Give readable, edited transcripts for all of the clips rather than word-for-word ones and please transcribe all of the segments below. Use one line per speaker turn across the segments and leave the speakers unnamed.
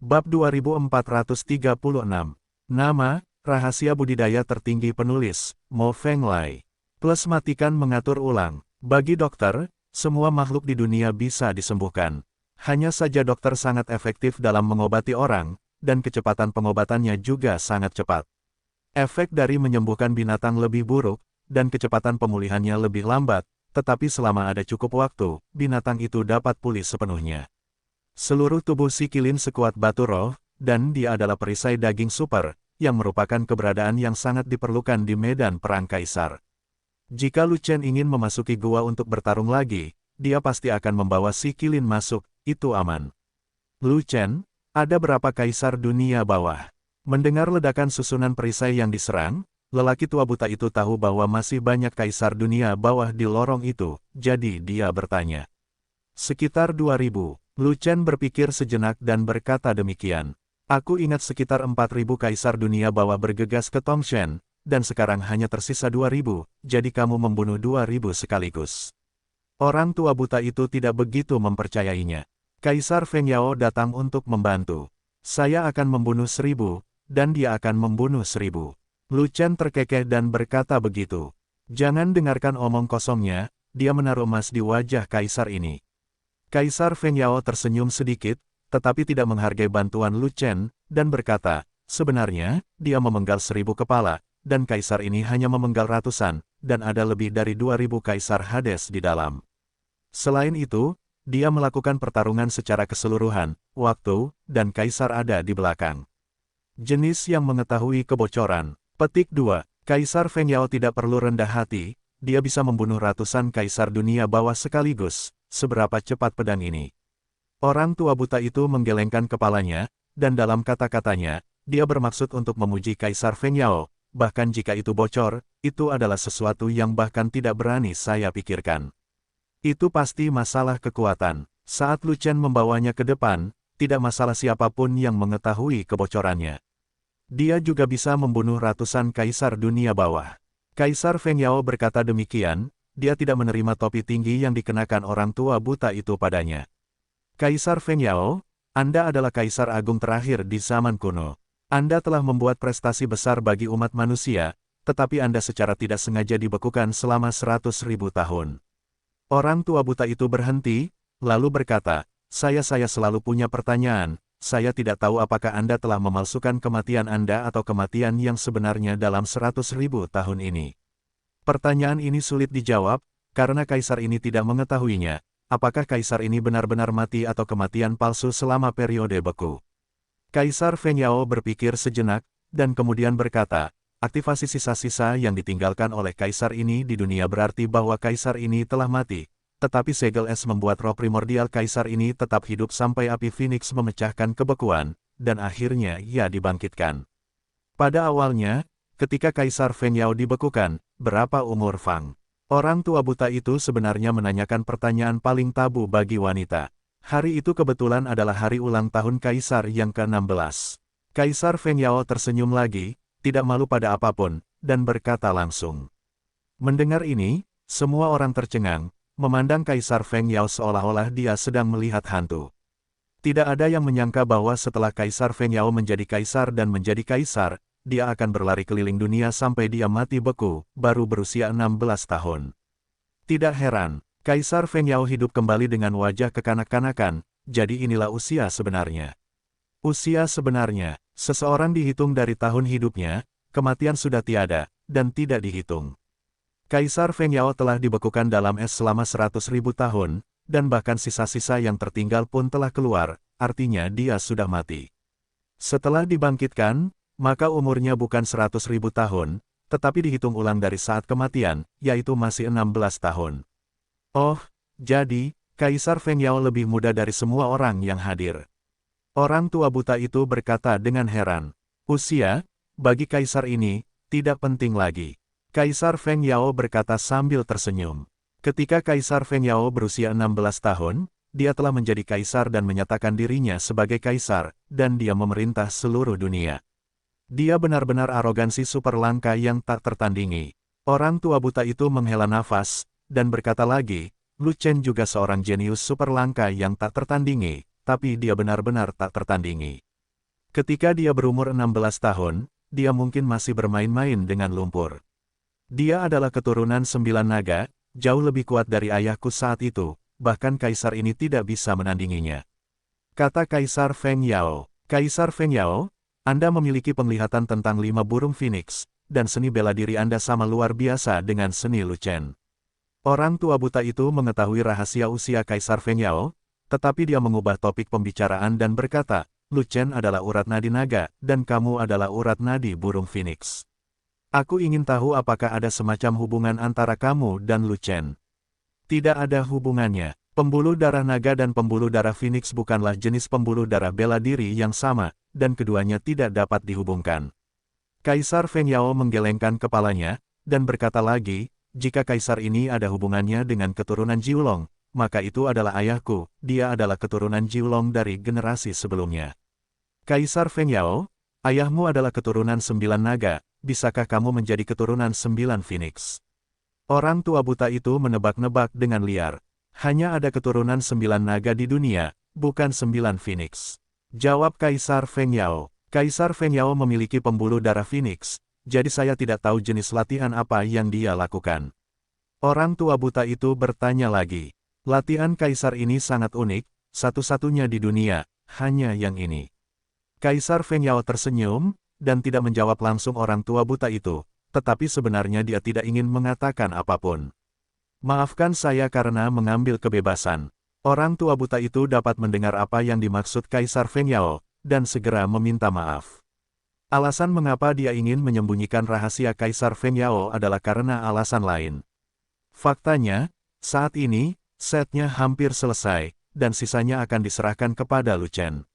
Bab 2436. Nama, rahasia budidaya tertinggi penulis, Mo Feng Lai. Plus matikan mengatur ulang. Bagi dokter, semua makhluk di dunia bisa disembuhkan. Hanya saja dokter sangat efektif dalam mengobati orang, dan kecepatan pengobatannya juga sangat cepat. Efek dari menyembuhkan binatang lebih buruk, dan kecepatan pemulihannya lebih lambat, tetapi selama ada cukup waktu, binatang itu dapat pulih sepenuhnya. Seluruh tubuh si Qilin sekuat batu roh, dan dia adalah perisai daging super, yang merupakan keberadaan yang sangat diperlukan di medan perang kaisar. Jika Lu Chen ingin memasuki gua untuk bertarung lagi, dia pasti akan membawa si Qilin masuk, itu aman. Lu Chen, ada berapa kaisar dunia bawah? Mendengar ledakan susunan perisai yang diserang, lelaki tua buta itu tahu bahwa masih banyak kaisar dunia bawah di lorong itu, jadi dia bertanya. Sekitar 2000. Lu Chen berpikir sejenak dan berkata demikian. Aku ingat sekitar 4000 kaisar dunia bawah bergegas ke Tongshan, dan sekarang hanya tersisa 2000, jadi kamu membunuh 2000 sekaligus. Orang tua buta itu tidak begitu mempercayainya. Kaisar Feng Yao datang untuk membantu. Saya akan membunuh 1000, dan dia akan membunuh 1000. Lu Chen terkekeh dan berkata begitu. Jangan dengarkan omong kosongnya, dia menaruh emas di wajah kaisar ini. Kaisar Feng Yao tersenyum sedikit, tetapi tidak menghargai bantuan Lu Chen, dan berkata, sebenarnya, dia memenggal 1000 kepala, dan kaisar ini hanya memenggal ratusan, dan ada lebih dari 2000 kaisar Hades di dalam. Selain itu, dia melakukan pertarungan secara keseluruhan, waktu, dan kaisar ada di belakang. Jenis yang mengetahui kebocoran. Petik 2. Kaisar Feng Yao tidak perlu rendah hati, dia bisa membunuh ratusan kaisar dunia bawah sekaligus. Seberapa cepat pedang ini? Orang tua buta itu menggelengkan kepalanya, dan dalam kata-katanya, dia bermaksud untuk memuji Kaisar Feng Yao, bahkan jika itu bocor, itu adalah sesuatu yang bahkan tidak berani saya pikirkan. Itu pasti masalah kekuatan. Saat Lu Chen membawanya ke depan, tidak masalah siapapun yang mengetahui kebocorannya. Dia juga bisa membunuh ratusan kaisar dunia bawah. Kaisar Feng Yao berkata demikian, dia tidak menerima topi tinggi yang dikenakan orang tua buta itu padanya. Kaisar Feng Yao, Anda adalah kaisar agung terakhir di zaman kuno. Anda telah membuat prestasi besar bagi umat manusia, tetapi Anda secara tidak sengaja dibekukan selama 100.000 tahun. Orang tua buta itu berhenti, lalu berkata, saya selalu punya pertanyaan, saya tidak tahu apakah Anda telah memalsukan kematian Anda atau kematian yang sebenarnya dalam 100.000 tahun ini. Pertanyaan ini sulit dijawab, karena kaisar ini tidak mengetahuinya, apakah kaisar ini benar-benar mati atau kematian palsu selama periode beku. Kaisar Feng Yao berpikir sejenak, dan kemudian berkata, aktivasi sisa-sisa yang ditinggalkan oleh kaisar ini di dunia berarti bahwa kaisar ini telah mati, tetapi segel es membuat roh primordial kaisar ini tetap hidup sampai api Phoenix memecahkan kebekuan, dan akhirnya ia dibangkitkan. Pada awalnya, ketika Kaisar Feng Yao dibekukan, berapa umur Fang? Orang tua buta itu sebenarnya menanyakan pertanyaan paling tabu bagi wanita. Hari itu kebetulan adalah hari ulang tahun Kaisar yang ke-16. Kaisar Feng Yao tersenyum lagi, tidak malu pada apapun, dan berkata langsung. Mendengar ini, semua orang tercengang, memandang Kaisar Feng Yao seolah-olah dia sedang melihat hantu. Tidak ada yang menyangka bahwa setelah Kaisar Feng Yao menjadi kaisar dan menjadi kaisar, dia akan berlari keliling dunia sampai dia mati beku, baru berusia 16 tahun. Tidak heran, Kaisar Feng Yao hidup kembali dengan wajah kekanak-kanakan, jadi inilah usia sebenarnya. Usia sebenarnya, seseorang dihitung dari tahun hidupnya, kematian sudah tiada, dan tidak dihitung. Kaisar Feng Yao telah dibekukan dalam es selama 100.000 tahun, dan bahkan sisa-sisa yang tertinggal pun telah keluar, artinya dia sudah mati. Setelah dibangkitkan, maka umurnya bukan 100.000 tahun, tetapi dihitung ulang dari saat kematian, yaitu masih 16 tahun. Oh, jadi, Kaisar Feng Yao lebih muda dari semua orang yang hadir. Orang tua buta itu berkata dengan heran. Usia, bagi kaisar ini, tidak penting lagi. Kaisar Feng Yao berkata sambil tersenyum. Ketika Kaisar Feng Yao berusia 16 tahun, dia telah menjadi kaisar dan menyatakan dirinya sebagai kaisar, dan dia memerintah seluruh dunia. Dia benar-benar arogansi super langka yang tak tertandingi. Orang tua buta itu menghela nafas, dan berkata lagi, Lu Chen juga seorang jenius super langka yang tak tertandingi, tapi dia benar-benar tak tertandingi. Ketika dia berumur 16 tahun, dia mungkin masih bermain-main dengan lumpur. Dia adalah keturunan 9 naga, jauh lebih kuat dari ayahku saat itu, bahkan kaisar ini tidak bisa menandinginya. Kata Kaisar Feng Yao. Kaisar Feng Yao, Anda memiliki penglihatan tentang 5 burung phoenix, dan seni bela diri Anda sama luar biasa dengan seni Lu Chen. Orang tua buta itu mengetahui rahasia usia Kaisar Feng Yao, tetapi dia mengubah topik pembicaraan dan berkata, Lu Chen adalah urat nadi naga, dan kamu adalah urat nadi burung phoenix. Aku ingin tahu apakah ada semacam hubungan antara kamu dan Lu Chen. Tidak ada hubungannya. Pembuluh darah naga dan pembuluh darah phoenix bukanlah jenis pembuluh darah bela diri yang sama, dan keduanya tidak dapat dihubungkan. Kaisar Feng Yao menggelengkan kepalanya, dan berkata lagi, jika kaisar ini ada hubungannya dengan keturunan Jiulong, maka itu adalah ayahku, dia adalah keturunan Jiulong dari generasi sebelumnya. Kaisar Feng Yao, ayahmu adalah keturunan 9 naga, bisakah kamu menjadi keturunan 9 phoenix? Orang tua buta itu menebak-nebak dengan liar. Hanya ada keturunan 9 naga di dunia, bukan 9 phoenix. Jawab Kaisar Feng Yao. Kaisar Feng Yao memiliki pembuluh darah phoenix, jadi saya tidak tahu jenis latihan apa yang dia lakukan. Orang tua buta itu bertanya lagi. Latihan kaisar ini sangat unik, satu-satunya di dunia, hanya yang ini. Kaisar Feng Yao tersenyum, dan tidak menjawab langsung orang tua buta itu, tetapi sebenarnya dia tidak ingin mengatakan apapun. Maafkan saya karena mengambil kebebasan. Orang tua buta itu dapat mendengar apa yang dimaksud Kaisar Feng Yao, dan segera meminta maaf. Alasan mengapa dia ingin menyembunyikan rahasia Kaisar Feng Yao adalah karena alasan lain. Faktanya, saat ini, setnya hampir selesai, dan sisanya akan diserahkan kepada Lu Chen.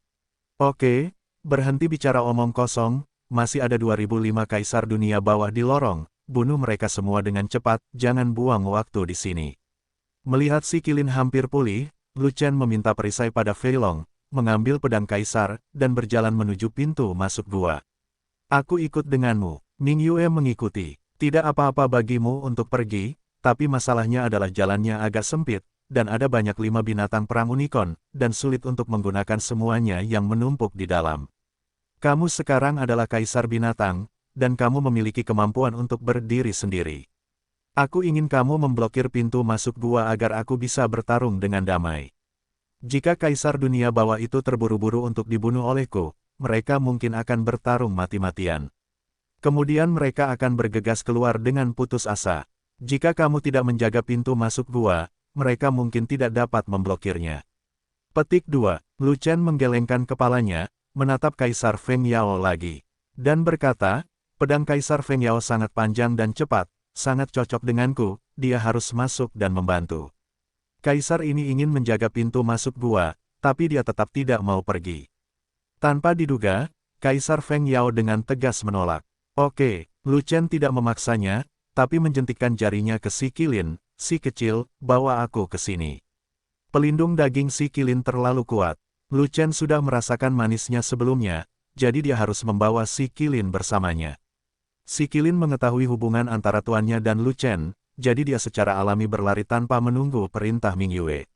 Oke, berhenti bicara omong kosong, masih ada 2005 Kaisar dunia bawah di lorong. Bunuh mereka semua dengan cepat, jangan buang waktu di sini. Melihat si Qilin hampir pulih, Lu Chen meminta perisai pada Fei Long, mengambil pedang kaisar, dan berjalan menuju pintu masuk gua. Aku ikut denganmu. Ning Yue mengikuti. Tidak apa-apa bagimu untuk pergi, tapi masalahnya adalah jalannya agak sempit, dan ada banyak 5 binatang perang unicorn, dan sulit untuk menggunakan semuanya yang menumpuk di dalam. Kamu sekarang adalah kaisar binatang, dan kamu memiliki kemampuan untuk berdiri sendiri. Aku ingin kamu memblokir pintu masuk gua agar aku bisa bertarung dengan damai. Jika kaisar dunia bawah itu terburu-buru untuk dibunuh olehku, mereka mungkin akan bertarung mati-matian. Kemudian mereka akan bergegas keluar dengan putus asa. Jika kamu tidak menjaga pintu masuk gua, mereka mungkin tidak dapat memblokirnya. Petik 2. Lu Chen menggelengkan kepalanya, menatap Kaisar Feng Yao lagi, dan berkata, pedang Kaisar Feng Yao sangat panjang dan cepat, sangat cocok denganku, dia harus masuk dan membantu. Kaisar ini ingin menjaga pintu masuk gua, tapi dia tetap tidak mau pergi. Tanpa diduga, Kaisar Feng Yao dengan tegas menolak. Oke, Lu Chen tidak memaksanya, tapi menjentikkan jarinya ke si Qilin, si kecil, bawa aku ke sini. Pelindung daging si Qilin terlalu kuat. Lu Chen sudah merasakan manisnya sebelumnya, jadi dia harus membawa si Qilin bersamanya. Si Qilin mengetahui hubungan antara tuannya dan Lu Chen, jadi dia secara alami berlari tanpa menunggu perintah Ming Yue.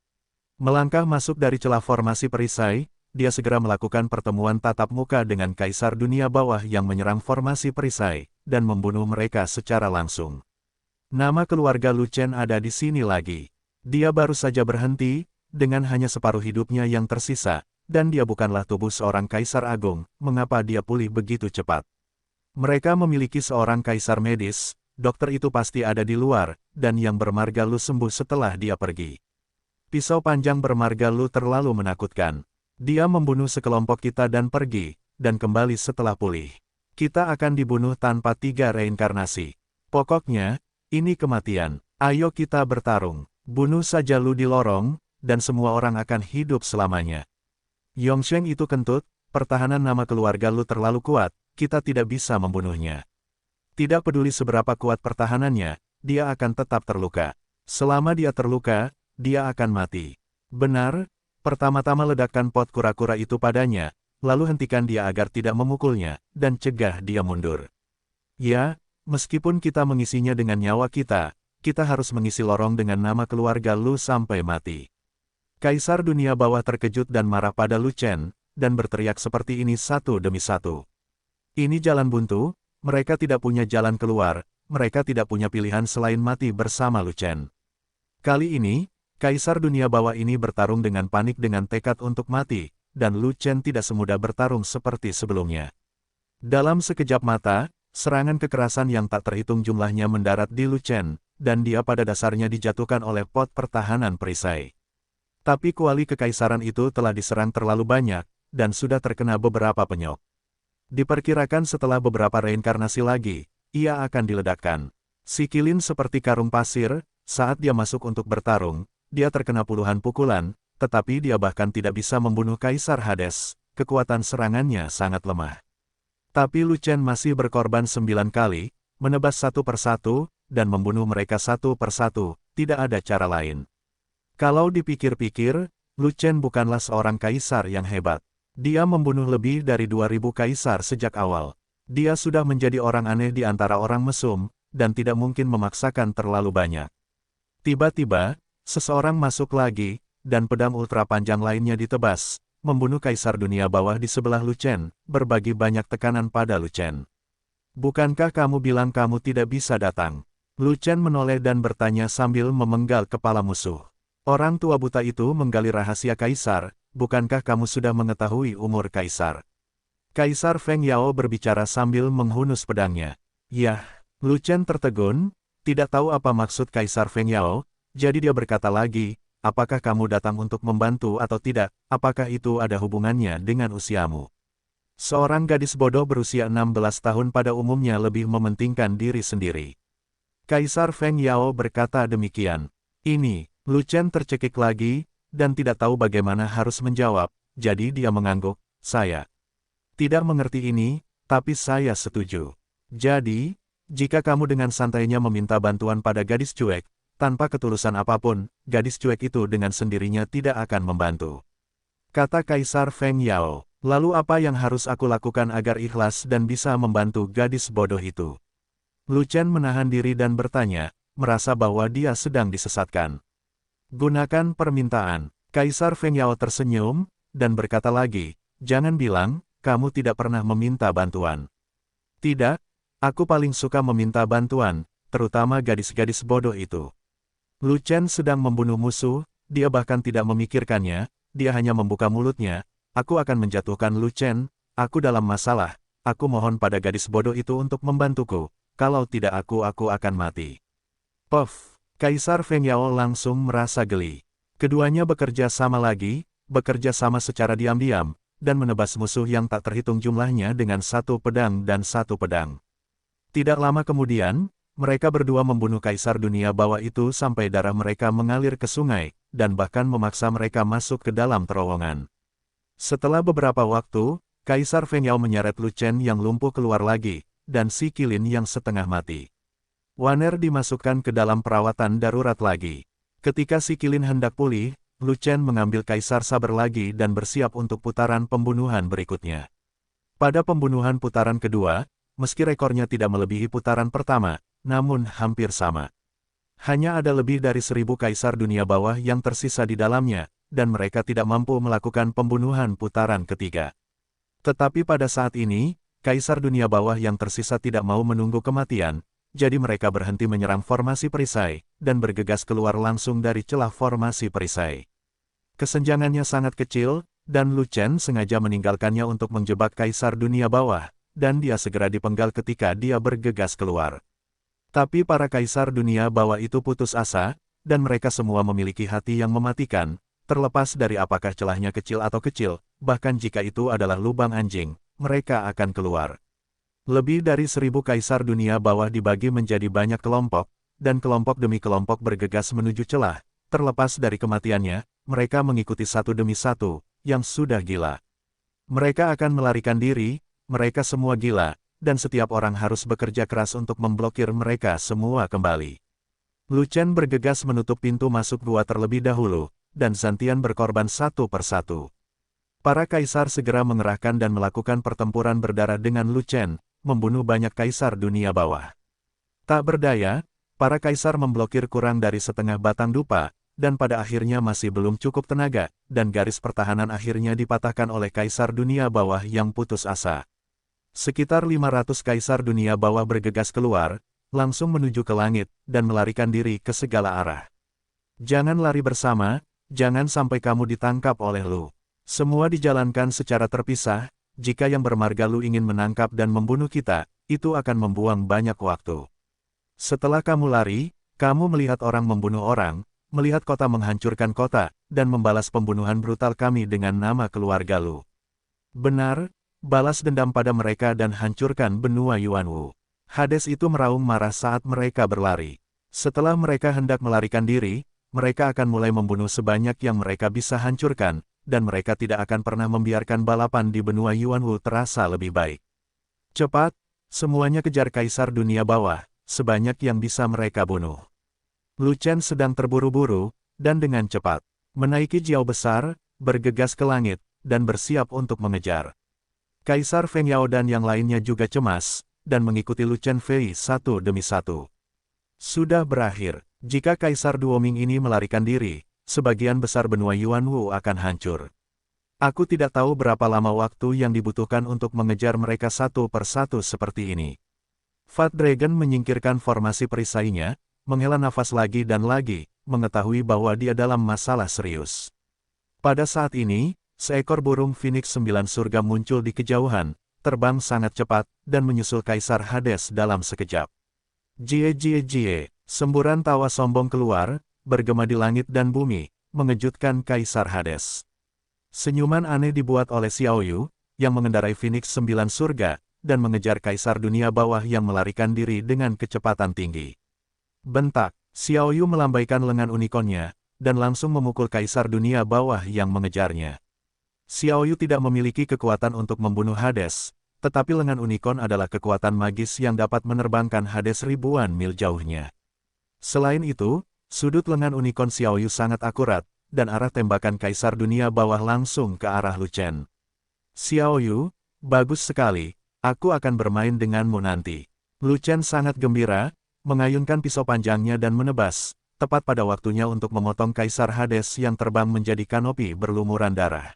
Melangkah masuk dari celah formasi perisai, dia segera melakukan pertemuan tatap muka dengan Kaisar dunia bawah yang menyerang formasi perisai, dan membunuh mereka secara langsung. Nama keluarga Lu Chen ada di sini lagi. Dia baru saja berhenti, dengan hanya separuh hidupnya yang tersisa, dan dia bukanlah tubuh seorang Kaisar Agung, mengapa dia pulih begitu cepat? Mereka memiliki seorang kaisar medis, dokter itu pasti ada di luar, dan yang bermarga Lu sembuh setelah dia pergi. Pisau panjang bermarga Lu terlalu menakutkan. Dia membunuh sekelompok kita dan pergi, dan kembali setelah pulih. Kita akan dibunuh tanpa 3 reinkarnasi. Pokoknya, ini kematian. Ayo kita bertarung. Bunuh saja Lu di lorong, dan semua orang akan hidup selamanya. Yongsheng itu kentut, pertahanan nama keluarga Lu terlalu kuat. Kita tidak bisa membunuhnya. Tidak peduli seberapa kuat pertahanannya, dia akan tetap terluka. Selama dia terluka, dia akan mati. Benar, pertama-tama ledakkan pot kura-kura itu padanya, lalu hentikan dia agar tidak memukulnya, dan cegah dia mundur. Ya, meskipun kita mengisinya dengan nyawa kita harus mengisi lorong dengan nama keluarga Lu sampai mati. Kaisar dunia bawah terkejut dan marah pada Lu Chen, dan berteriak seperti ini satu demi satu. Ini jalan buntu, mereka tidak punya jalan keluar, mereka tidak punya pilihan selain mati bersama Lu Chen. Kali ini, Kaisar Dunia Bawah ini bertarung dengan panik dengan tekad untuk mati, dan Lu Chen tidak semudah bertarung seperti sebelumnya. Dalam sekejap mata, serangan kekerasan yang tak terhitung jumlahnya mendarat di Lu Chen, dan dia pada dasarnya dijatuhkan oleh pot pertahanan perisai. Tapi kuali kekaisaran itu telah diserang terlalu banyak, dan sudah terkena beberapa penyok. Diperkirakan setelah beberapa reinkarnasi lagi, ia akan diledakkan. Si Qilin seperti karung pasir, saat dia masuk untuk bertarung, dia terkena puluhan pukulan, tetapi dia bahkan tidak bisa membunuh Kaisar Hades, kekuatan serangannya sangat lemah. Tapi Lu Chen masih berkorban 9 kali, menebas satu persatu, dan membunuh mereka satu persatu, tidak ada cara lain. Kalau dipikir-pikir, Lu Chen bukanlah seorang kaisar yang hebat. Dia membunuh lebih dari 2000 kaisar sejak awal. Dia sudah menjadi orang aneh di antara orang mesum, dan tidak mungkin memaksakan terlalu banyak. Tiba-tiba, seseorang masuk lagi, dan pedang ultra panjang lainnya ditebas, membunuh Kaisar Dunia Bawah di sebelah Lu Chen, berbagi banyak tekanan pada Lu Chen. Bukankah kamu bilang kamu tidak bisa datang? Lu Chen menoleh dan bertanya sambil memenggal kepala musuh. Orang tua buta itu menggali rahasia Kaisar, bukankah kamu sudah mengetahui umur Kaisar? Kaisar Feng Yao berbicara sambil menghunus pedangnya. Yah, Lu Chen tertegun, tidak tahu apa maksud Kaisar Feng Yao, jadi dia berkata lagi, apakah kamu datang untuk membantu atau tidak, apakah itu ada hubungannya dengan usiamu? Seorang gadis bodoh berusia 16 tahun pada umumnya lebih mementingkan diri sendiri. Kaisar Feng Yao berkata demikian. Ini, Lu Chen tercekik lagi, dan tidak tahu bagaimana harus menjawab, jadi dia mengangguk, saya tidak mengerti ini, tapi saya setuju. Jadi, jika kamu dengan santainya meminta bantuan pada gadis cuek, tanpa ketulusan apapun, gadis cuek itu dengan sendirinya tidak akan membantu. Kata Kaisar Feng Yao, lalu apa yang harus aku lakukan agar ikhlas dan bisa membantu gadis bodoh itu? Lu Chen menahan diri dan bertanya, merasa bahwa dia sedang disesatkan. Gunakan permintaan. Kaisar Feng Yao tersenyum, dan berkata lagi, jangan bilang, kamu tidak pernah meminta bantuan. Tidak, aku paling suka meminta bantuan, terutama gadis-gadis bodoh itu. Lu Chen sedang membunuh musuh, dia bahkan tidak memikirkannya, dia hanya membuka mulutnya, aku akan menjatuhkan Lu Chen, aku dalam masalah, aku mohon pada gadis bodoh itu untuk membantuku, kalau tidak aku akan mati. Puff, Kaisar Feng Yao langsung merasa geli. Keduanya bekerja sama lagi, bekerja sama secara diam-diam, dan menebas musuh yang tak terhitung jumlahnya dengan satu pedang dan satu pedang. Tidak lama kemudian, mereka berdua membunuh Kaisar Dunia Bawah itu sampai darah mereka mengalir ke sungai, dan bahkan memaksa mereka masuk ke dalam terowongan. Setelah beberapa waktu, Kaisar Feng Yao menyeret Lu Chen yang lumpuh keluar lagi, dan si Qilin yang setengah mati. Waner dimasukkan ke dalam perawatan darurat lagi. Ketika si Qilin hendak pulih, Lu Chen mengambil Kaisar Saber lagi dan bersiap untuk putaran pembunuhan berikutnya. Pada pembunuhan putaran kedua, meski rekornya tidak melebihi putaran pertama, namun hampir sama. Hanya ada lebih dari 1000 Kaisar Dunia Bawah yang tersisa di dalamnya, dan mereka tidak mampu melakukan pembunuhan putaran ketiga. Tetapi pada saat ini, Kaisar Dunia Bawah yang tersisa tidak mau menunggu kematian, jadi mereka berhenti menyerang formasi perisai, dan bergegas keluar langsung dari celah formasi perisai. Kesenjangannya sangat kecil, dan Lu Chen sengaja meninggalkannya untuk menjebak Kaisar Dunia Bawah, dan dia segera dipenggal ketika dia bergegas keluar. Tapi para Kaisar Dunia Bawah itu putus asa, dan mereka semua memiliki hati yang mematikan, terlepas dari apakah celahnya kecil atau kecil, bahkan jika itu adalah lubang anjing, mereka akan keluar. Lebih dari 1000 Kaisar Dunia Bawah dibagi menjadi banyak kelompok, dan kelompok demi kelompok bergegas menuju celah. Terlepas dari kematiannya, mereka mengikuti satu demi satu, yang sudah gila. Mereka akan melarikan diri, mereka semua gila, dan setiap orang harus bekerja keras untuk memblokir mereka semua kembali. Lu Chen bergegas menutup pintu masuk gua terlebih dahulu, dan Zantian berkorban satu persatu. Para kaisar segera mengerahkan dan melakukan pertempuran berdarah dengan Lu Chen, membunuh banyak Kaisar Dunia Bawah. Tak berdaya, para kaisar memblokir kurang dari setengah batang dupa, dan pada akhirnya masih belum cukup tenaga, dan garis pertahanan akhirnya dipatahkan oleh Kaisar Dunia Bawah yang putus asa. Sekitar 500 Kaisar Dunia Bawah bergegas keluar, langsung menuju ke langit, dan melarikan diri ke segala arah. Jangan lari bersama, jangan sampai kamu ditangkap oleh Lu. Semua dijalankan secara terpisah, jika yang bermarga Lu ingin menangkap dan membunuh kita, itu akan membuang banyak waktu. Setelah kamu lari, kamu melihat orang membunuh orang, melihat kota menghancurkan kota, dan membalas pembunuhan brutal kami dengan nama keluarga Lu. Benar, balas dendam pada mereka dan hancurkan benua Yuanwu. Hades itu meraung marah saat mereka berlari. Setelah mereka hendak melarikan diri, mereka akan mulai membunuh sebanyak yang mereka bisa hancurkan, dan mereka tidak akan pernah membiarkan balapan di benua Yuanwu terasa lebih baik. Cepat, semuanya kejar Kaisar Dunia Bawah, sebanyak yang bisa mereka bunuh. Lu Chen sedang terburu-buru, dan dengan cepat menaiki Jiao besar, bergegas ke langit, dan bersiap untuk mengejar. Kaisar Feng Yao dan yang lainnya juga cemas, dan mengikuti Lu Chen Fei satu demi satu. Sudah berakhir, jika Kaisar Duoming ini melarikan diri, sebagian besar benua Yuanwu akan hancur. Aku tidak tahu berapa lama waktu yang dibutuhkan untuk mengejar mereka satu persatu seperti ini. Fat Dragon menyingkirkan formasi perisainya, menghela nafas lagi dan lagi, mengetahui bahwa dia dalam masalah serius. Pada saat ini, seekor burung Phoenix 9 surga muncul di kejauhan, terbang sangat cepat, dan menyusul Kaisar Hades dalam sekejap. Jie jie jie, semburan tawa sombong keluar, bergema di langit dan bumi, mengejutkan Kaisar Hades. Senyuman aneh dibuat oleh Xiao Yu, yang mengendarai Phoenix 9 surga, dan mengejar Kaisar Dunia Bawah yang melarikan diri dengan kecepatan tinggi. Bentak, Xiao Yu melambaikan lengan unicornnya, dan langsung memukul Kaisar Dunia Bawah yang mengejarnya. Xiao Yu tidak memiliki kekuatan untuk membunuh Hades, tetapi lengan unicorn adalah kekuatan magis yang dapat menerbangkan Hades ribuan mil jauhnya. Selain itu, sudut lengan unicorn Xiao Yu sangat akurat, dan arah tembakan Kaisar Dunia Bawah langsung ke arah Lu Chen. Xiao Yu, bagus sekali, aku akan bermain denganmu nanti. Lu Chen sangat gembira, mengayunkan pisau panjangnya dan menebas, tepat pada waktunya untuk memotong Kaisar Hades yang terbang menjadi kanopi berlumuran darah.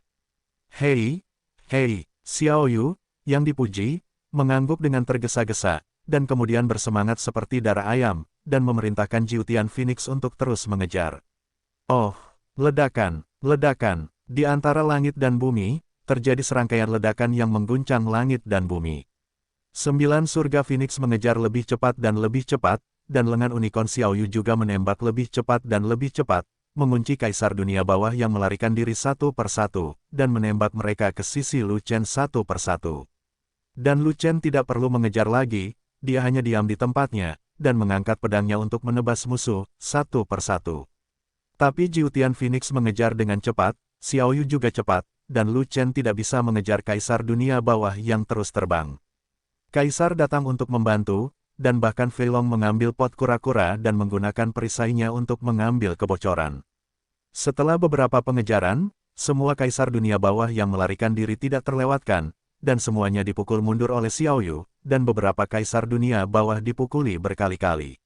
Hei, hei, Xiao Yu, yang dipuji, mengangguk dengan tergesa-gesa, dan kemudian bersemangat seperti darah ayam, dan memerintahkan Jiutian Phoenix untuk terus mengejar. Oh, ledakan, ledakan, di antara langit dan bumi, terjadi serangkaian ledakan yang mengguncang langit dan bumi. 9 surga Phoenix mengejar lebih cepat, dan lengan unicorn Xiao Yu juga menembak lebih cepat dan lebih cepat, mengunci Kaisar Dunia Bawah yang melarikan diri satu persatu, dan menembak mereka ke sisi Lu Chen satu persatu. Dan Lu Chen tidak perlu mengejar lagi, dia hanya diam di tempatnya, dan mengangkat pedangnya untuk menebas musuh, satu persatu. Tapi Jiutian Phoenix mengejar dengan cepat, Xiao Yu juga cepat, dan Lu Chen tidak bisa mengejar Kaisar Dunia Bawah yang terus terbang. Kaisar datang untuk membantu, dan bahkan Fei Long mengambil pot kura-kura dan menggunakan perisainya untuk mengambil kebocoran. Setelah beberapa pengejaran, semua Kaisar Dunia Bawah yang melarikan diri tidak terlewatkan, dan semuanya dipukul mundur oleh Xiao Yu, dan beberapa Kaisar Dunia Bawah dipukuli berkali-kali.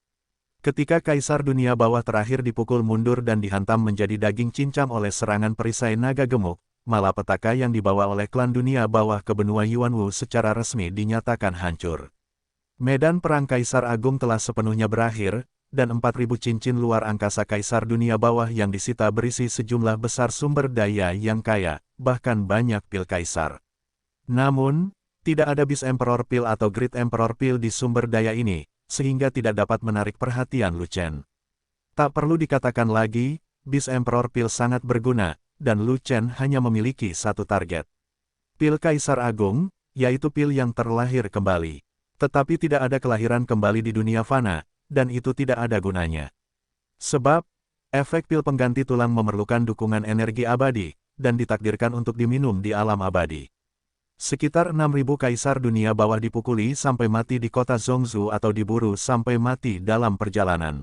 Ketika Kaisar Dunia Bawah terakhir dipukul mundur dan dihantam menjadi daging cincang oleh serangan perisai naga gemuk, malapetaka yang dibawa oleh klan Dunia Bawah ke benua Yuanwu secara resmi dinyatakan hancur. Medan perang Kaisar Agung telah sepenuhnya berakhir, dan 4.000 cincin luar angkasa Kaisar Dunia Bawah yang disita berisi sejumlah besar sumber daya yang kaya, bahkan banyak pil Kaisar. Namun, tidak ada Beast Emperor Pil atau Great Emperor Pil di sumber daya ini, sehingga tidak dapat menarik perhatian Lu Chen. Tak perlu dikatakan lagi, Beast Emperor Pil sangat berguna, dan Lu Chen hanya memiliki satu target. Pil Kaisar Agung, yaitu pil yang terlahir kembali. Tetapi tidak ada kelahiran kembali di dunia fana, dan itu tidak ada gunanya. Sebab, efek pil pengganti tulang memerlukan dukungan energi abadi, dan ditakdirkan untuk diminum di alam abadi. Sekitar 6.000 Kaisar Dunia Bawah dipukuli sampai mati di kota Zhongzhou atau diburu sampai mati dalam perjalanan.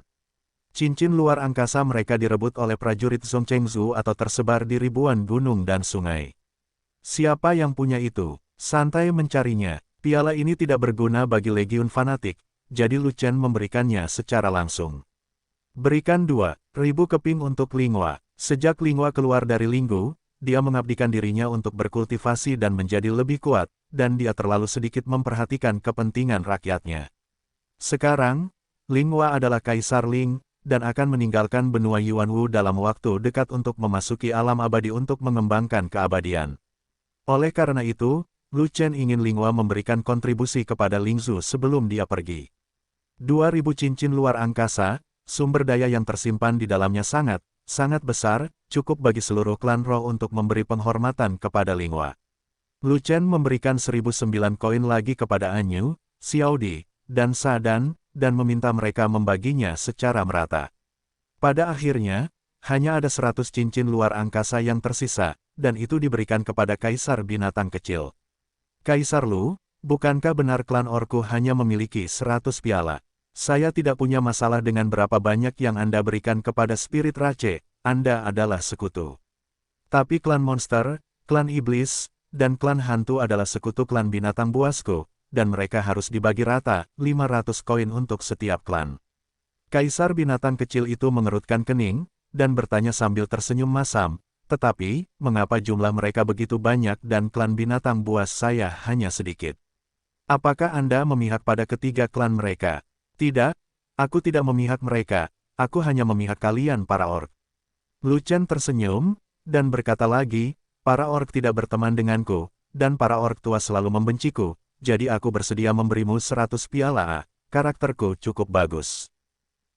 Cincin luar angkasa mereka direbut oleh prajurit Zhongchengzhou atau tersebar di ribuan gunung dan sungai. Siapa yang punya itu? Santai mencarinya. Piala ini tidak berguna bagi legiun fanatik, jadi Lu Chen memberikannya secara langsung. Berikan 2.000 keping untuk Lingua. Sejak Lingua keluar dari Linggu, dia mengabdikan dirinya untuk berkultivasi dan menjadi lebih kuat, dan dia terlalu sedikit memperhatikan kepentingan rakyatnya. Sekarang, Lingua adalah Kaisar Ling, dan akan meninggalkan benua Yuanwu dalam waktu dekat untuk memasuki alam abadi untuk mengembangkan keabadian. Oleh karena itu, Lu Chen ingin Lingua memberikan kontribusi kepada Lingzhu sebelum dia pergi. 2.000 cincin luar angkasa, sumber daya yang tersimpan di dalamnya sangat besar, cukup bagi seluruh klan roh untuk memberi penghormatan kepada Lingua. Lu Chen memberikan 1.009 koin lagi kepada Anyu, Xiao Di, dan Sadan, dan meminta mereka membaginya secara merata. Pada akhirnya, hanya ada 100 cincin luar angkasa yang tersisa, dan itu diberikan kepada Kaisar Binatang Kecil. Kaisar Lu, bukankah benar klan orku hanya memiliki 100 piala? Saya tidak punya masalah dengan berapa banyak yang Anda berikan kepada Spirit Rache, Anda adalah sekutu. Tapi klan monster, klan iblis, dan klan hantu adalah sekutu klan binatang buasku, dan mereka harus dibagi rata, 500 koin untuk setiap klan. Kaisar Binatang Kecil itu mengerutkan kening, dan bertanya sambil tersenyum masam, tetapi, mengapa jumlah mereka begitu banyak dan klan binatang buas saya hanya sedikit? Apakah Anda memihak pada ketiga klan mereka? Tidak, aku tidak memihak mereka, aku hanya memihak kalian para orc. Lu Chen tersenyum, dan berkata lagi, para orc tidak berteman denganku, dan para orc tua selalu membenciku, jadi aku bersedia memberimu 100 piala. Karakterku cukup bagus.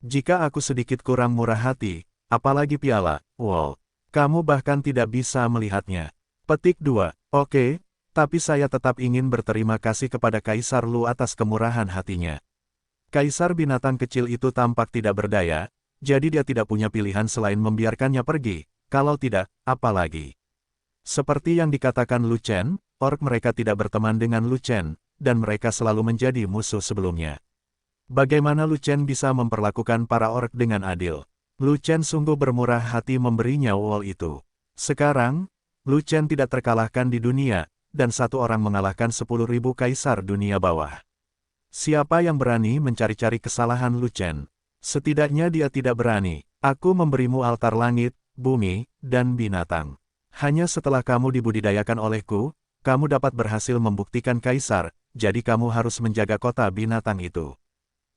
Jika aku sedikit kurang murah hati, apalagi piala, wow, kamu bahkan tidak bisa melihatnya. Petik 2, oke, tapi saya tetap ingin berterima kasih kepada Kaisar Lu atas kemurahan hatinya. Kaisar Binatang Kecil itu tampak tidak berdaya, jadi dia tidak punya pilihan selain membiarkannya pergi, kalau tidak, apa lagi. Seperti yang dikatakan Lu Chen, orc mereka tidak berteman dengan Lu Chen, dan mereka selalu menjadi musuh sebelumnya. Bagaimana Lu Chen bisa memperlakukan para orc dengan adil? Lu Chen sungguh bermurah hati memberinya wol itu. Sekarang, Lu Chen tidak terkalahkan di dunia, dan satu orang mengalahkan 10.000 kaisar dunia bawah. Siapa yang berani mencari-cari kesalahan Lu Chen? Setidaknya dia tidak berani. Aku memberimu altar langit, bumi, dan binatang. Hanya setelah kamu dibudidayakan olehku, kamu dapat berhasil membuktikan kaisar, jadi kamu harus menjaga kota binatang itu.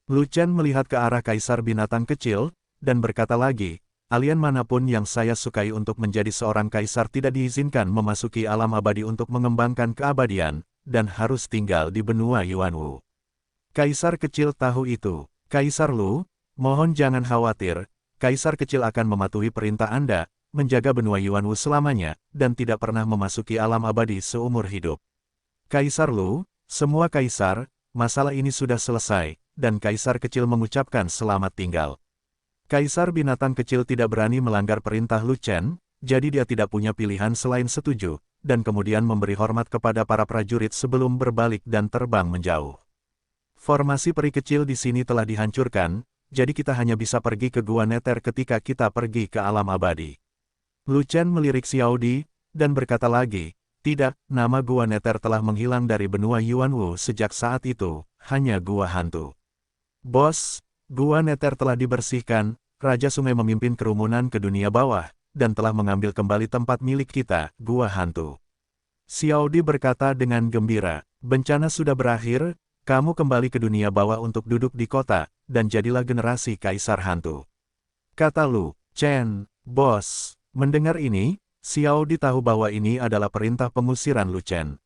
Lu Chen melihat ke arah Kaisar Binatang Kecil, dan berkata lagi, alien manapun yang saya sukai untuk menjadi seorang kaisar tidak diizinkan memasuki alam abadi untuk mengembangkan keabadian, dan harus tinggal di benua Yuanwu. Kaisar Kecil tahu itu. Kaisar Lu, mohon jangan khawatir, Kaisar Kecil akan mematuhi perintah Anda, menjaga benua Yuanwu selamanya, dan tidak pernah memasuki alam abadi seumur hidup. Kaisar Lu, semua kaisar, masalah ini sudah selesai, dan Kaisar Kecil mengucapkan selamat tinggal. Kaisar Binatang Kecil tidak berani melanggar perintah Lu Chen, jadi dia tidak punya pilihan selain setuju, dan kemudian memberi hormat kepada para prajurit sebelum berbalik dan terbang menjauh. Formasi peri kecil di sini telah dihancurkan, jadi kita hanya bisa pergi ke Gua Neter ketika kita pergi ke alam abadi. Lu Chen melirik Xiao Di, dan berkata lagi, tidak, nama Gua Neter telah menghilang dari benua Yuanwu sejak saat itu, hanya Gua Hantu. Bos, Gua Neter telah dibersihkan, Raja Sungai memimpin kerumunan ke dunia bawah, dan telah mengambil kembali tempat milik kita, Gua Hantu. Xiao Di berkata dengan gembira, bencana sudah berakhir, kamu kembali ke dunia bawah untuk duduk di kota, dan jadilah generasi Kaisar Hantu. Kata Lu Chen, bos. Mendengar ini, Xiao Di tahu bahwa ini adalah perintah pengusiran Lu Chen.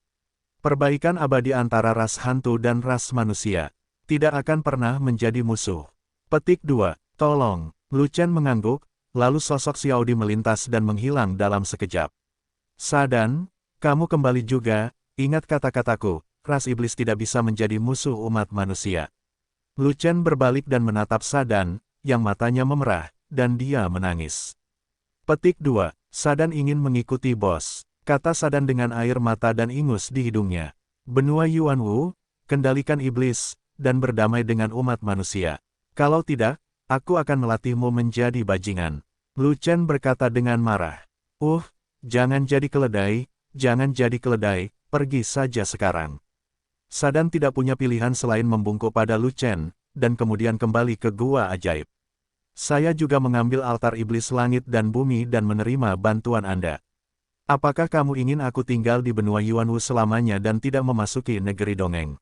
Perbaikan abadi antara ras hantu dan ras manusia tidak akan pernah menjadi musuh. Petik 2, tolong. Lu Chen mengangguk, lalu sosok Xiao Di melintas dan menghilang dalam sekejap. Sadan, kamu kembali juga, ingat kata-kataku. Ras iblis tidak bisa menjadi musuh umat manusia. Lu Chen berbalik dan menatap Sadan, yang matanya memerah, dan dia menangis. Petik 2, Sadan ingin mengikuti bos, kata Sadan dengan air mata dan ingus di hidungnya. Benua Yuanwu, kendalikan iblis, dan berdamai dengan umat manusia. Kalau tidak, aku akan melatihmu menjadi bajingan. Lu Chen berkata dengan marah. Jangan jadi keledai, pergi saja sekarang. Sadan tidak punya pilihan selain membungkuk pada Lu Chen, dan kemudian kembali ke gua ajaib. Saya juga mengambil altar iblis langit dan bumi dan menerima bantuan Anda. Apakah kamu ingin aku tinggal di benua Yuanwu selamanya dan tidak memasuki negeri dongeng?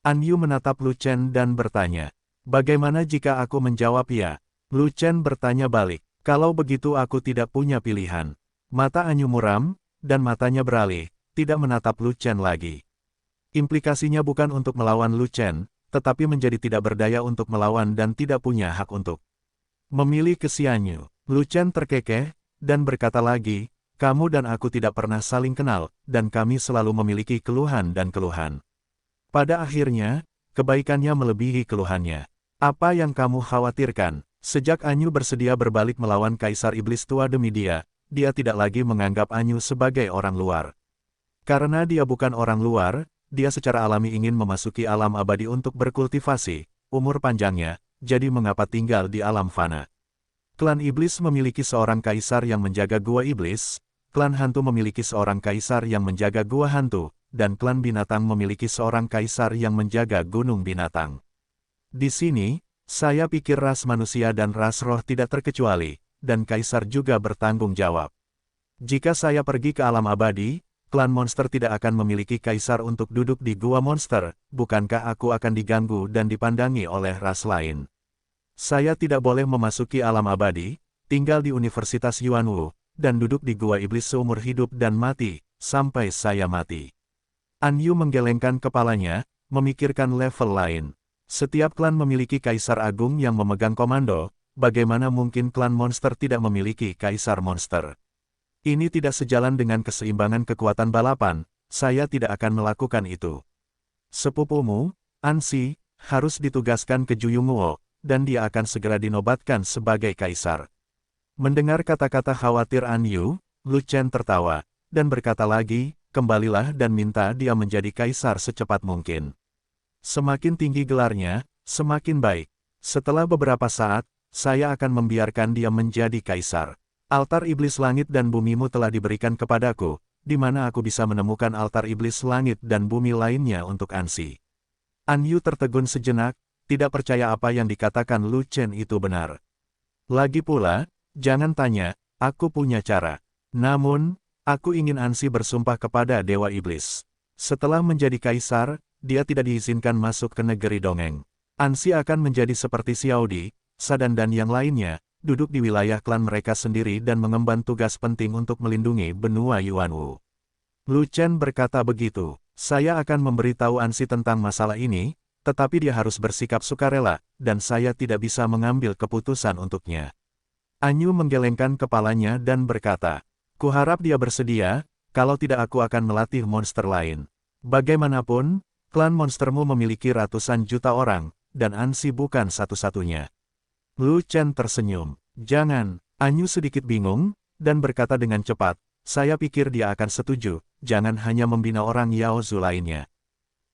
An Yu menatap Lu Chen dan bertanya, bagaimana jika aku menjawab ya? Lu Chen bertanya balik, kalau begitu aku tidak punya pilihan. Mata An Yu muram, dan matanya beralih, tidak menatap Lu Chen lagi. Implikasinya bukan untuk melawan Lu Chen, tetapi menjadi tidak berdaya untuk melawan dan tidak punya hak untuk memilih Xian Yu. Lu Chen terkekeh, dan berkata lagi, kamu dan aku tidak pernah saling kenal, dan kami selalu memiliki keluhan dan keluhan. Pada akhirnya, kebaikannya melebihi keluhannya. Apa yang kamu khawatirkan? Sejak Anyu bersedia berbalik melawan Kaisar Iblis tua demi dia tidak lagi menganggap Anyu sebagai orang luar. Karena dia bukan orang luar, dia secara alami ingin memasuki alam abadi untuk berkultivasi, umur panjangnya, jadi mengapa tinggal di alam fana? Klan Iblis memiliki seorang kaisar yang menjaga gua iblis, klan hantu memiliki seorang kaisar yang menjaga gua hantu, dan klan binatang memiliki seorang kaisar yang menjaga gunung binatang. Di sini, saya pikir ras manusia dan ras roh tidak terkecuali, dan kaisar juga bertanggung jawab. Jika saya pergi ke alam abadi, klan monster tidak akan memiliki kaisar untuk duduk di gua monster, bukankah aku akan diganggu dan dipandangi oleh ras lain? Saya tidak boleh memasuki alam abadi, tinggal di Universitas Yuanwu, dan duduk di gua iblis seumur hidup dan mati, sampai saya mati. An Yu menggelengkan kepalanya, memikirkan level lain. Setiap klan memiliki kaisar agung yang memegang komando, bagaimana mungkin klan monster tidak memiliki kaisar monster? Ini tidak sejalan dengan keseimbangan kekuatan balapan, saya tidak akan melakukan itu. Sepupumu, Ansi, harus ditugaskan ke Juyunguo, dan dia akan segera dinobatkan sebagai kaisar. Mendengar kata-kata khawatir An Yu, Lu Chen tertawa, dan berkata lagi, kembalilah dan minta dia menjadi kaisar secepat mungkin. Semakin tinggi gelarnya, semakin baik. Setelah beberapa saat, saya akan membiarkan dia menjadi kaisar. Altar iblis langit dan bumimu telah diberikan kepadaku, di mana aku bisa menemukan altar iblis langit dan bumi lainnya untuk Ansi. An Yu tertegun sejenak, tidak percaya apa yang dikatakan Lu Chen itu benar. Lagi pula, jangan tanya, aku punya cara. Namun, aku ingin Ansi bersumpah kepada Dewa Iblis. Setelah menjadi kaisar, dia tidak diizinkan masuk ke negeri dongeng. Ansi akan menjadi seperti Xiaodi, Sadan dan yang lainnya, duduk di wilayah klan mereka sendiri dan mengemban tugas penting untuk melindungi benua Yuanwu. Lu Chen berkata begitu, saya akan memberitahu Ansi tentang masalah ini, tetapi dia harus bersikap sukarela, dan saya tidak bisa mengambil keputusan untuknya. Anyu menggelengkan kepalanya dan berkata, kuharap dia bersedia, kalau tidak aku akan melatih monster lain. Bagaimanapun, klan monstermu memiliki ratusan juta orang, dan Ansi bukan satu-satunya. Lu Chen tersenyum. Jangan, Anyu sedikit bingung, dan berkata dengan cepat, saya pikir dia akan setuju, jangan hanya membina orang Yaozu lainnya.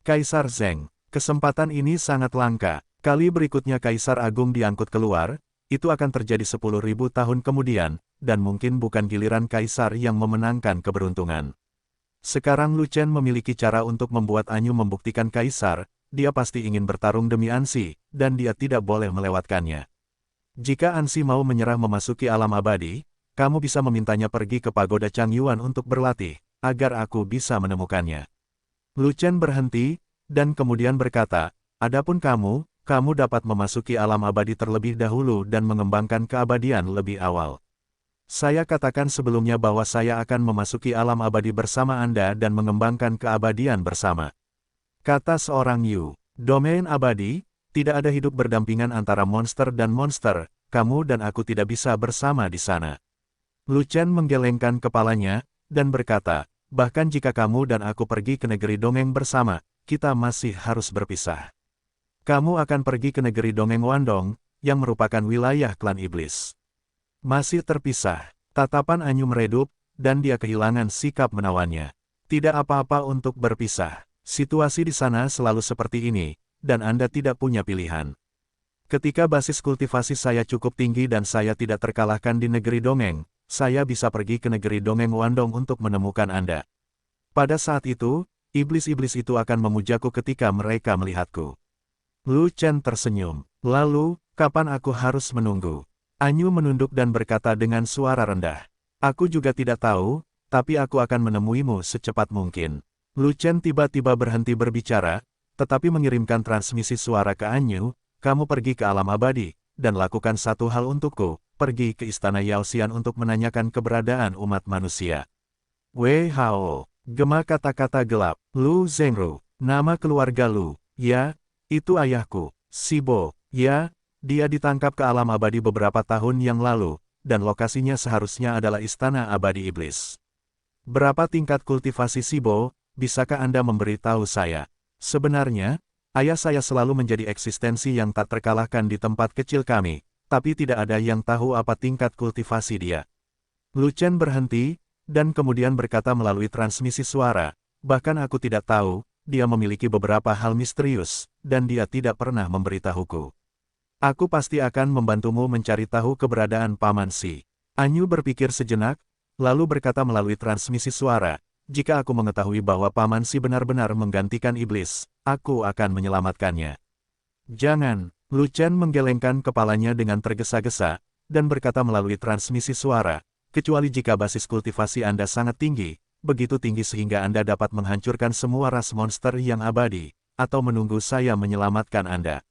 Kaisar Zheng, kesempatan ini sangat langka, kali berikutnya Kaisar Agung diangkut keluar, itu akan terjadi 10.000 tahun kemudian, dan mungkin bukan giliran Kaisar yang memenangkan keberuntungan. Sekarang Lu Chen memiliki cara untuk membuat Anyu membuktikan Kaisar, dia pasti ingin bertarung demi Ansi, dan dia tidak boleh melewatkannya. Jika Ansi mau menyerah memasuki alam abadi, kamu bisa memintanya pergi ke pagoda Changyuan untuk berlatih, agar aku bisa menemukannya. Lu Chen berhenti, dan kemudian berkata, adapun kamu dapat memasuki alam abadi terlebih dahulu dan mengembangkan keabadian lebih awal. Saya katakan sebelumnya bahwa saya akan memasuki alam abadi bersama Anda dan mengembangkan keabadian bersama. Kata seorang Yu, domain abadi, tidak ada hidup berdampingan antara monster dan monster, kamu dan aku tidak bisa bersama di sana. Lu Chen menggelengkan kepalanya, dan berkata, bahkan jika kamu dan aku pergi ke negeri dongeng bersama, kita masih harus berpisah. Kamu akan pergi ke negeri dongeng Wandong, yang merupakan wilayah klan iblis. Masih terpisah, tatapan Anyu meredup, dan dia kehilangan sikap menawannya. Tidak apa-apa untuk berpisah, situasi di sana selalu seperti ini, dan Anda tidak punya pilihan. Ketika basis kultivasi saya cukup tinggi dan saya tidak terkalahkan di negeri dongeng, saya bisa pergi ke negeri dongeng Wandong untuk menemukan Anda. Pada saat itu, iblis-iblis itu akan memujaku ketika mereka melihatku. Lu Chen tersenyum. Lalu, Kapan aku harus menunggu? Anyu menunduk dan berkata dengan suara rendah. Aku juga tidak tahu, tapi aku akan menemuimu secepat mungkin. Lu Chen tiba-tiba berhenti berbicara, tetapi mengirimkan transmisi suara ke Anyu, kamu pergi ke alam abadi, dan lakukan satu hal untukku, pergi ke istana Yaoxian untuk menanyakan keberadaan umat manusia. Wei Hao, gema kata-kata gelap, Lu Zhengru, nama keluarga Lu, ya, itu ayahku, Sibo, ya, dia ditangkap ke alam abadi beberapa tahun yang lalu, dan lokasinya seharusnya adalah istana abadi iblis. Berapa tingkat kultivasi Sibo, bisakah Anda memberitahu saya? Sebenarnya, ayah saya selalu menjadi eksistensi yang tak terkalahkan di tempat kecil kami, tapi tidak ada yang tahu apa tingkat kultivasi dia. Lu Chen berhenti, dan kemudian berkata melalui transmisi suara, bahkan aku tidak tahu, dia memiliki beberapa hal misterius, dan dia tidak pernah memberitahuku. Aku pasti akan membantumu mencari tahu keberadaan Paman Si. Anyu berpikir sejenak, lalu berkata melalui transmisi suara, jika aku mengetahui bahwa Paman Si benar-benar menggantikan iblis, aku akan menyelamatkannya. Jangan, Lu Chen menggelengkan kepalanya dengan tergesa-gesa, dan berkata melalui transmisi suara, kecuali jika basis kultivasi Anda sangat tinggi, begitu tinggi sehingga Anda dapat menghancurkan semua ras monster yang abadi, atau menunggu saya menyelamatkan Anda.